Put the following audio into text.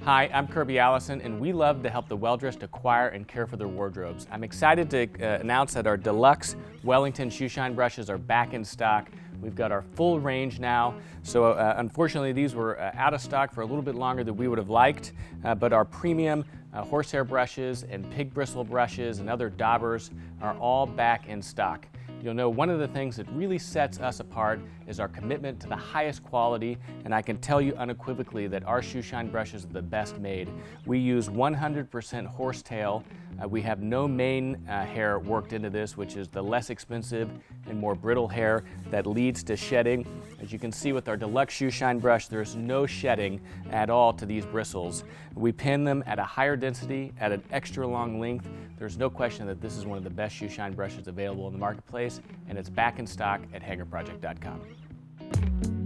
Hi, I'm Kirby Allison, and we love to help the well-dressed acquire and care for their wardrobes. I'm excited to announce that our deluxe Wellington shoe shine brushes are back in stock. We've got our full range now, so unfortunately these were out of stock for a little bit longer than we would have liked, but our premium horsehair brushes and pig bristle brushes and other daubers are all back in stock. You'll know one of the things that really sets us apart is our commitment to the highest quality, and I can tell you unequivocally that our shoe shine brushes are the best made. We use 100% horsetail. We have no mane hair worked into this, which is the less expensive and more brittle hair that leads to shedding. As you can see with our deluxe shoe shine brush, there's no shedding at all to these bristles. We pin them at a higher density, at an extra long length. There's no question that this is one of the best shoe shine brushes available in the marketplace, and it's back in stock at HangerProject.com.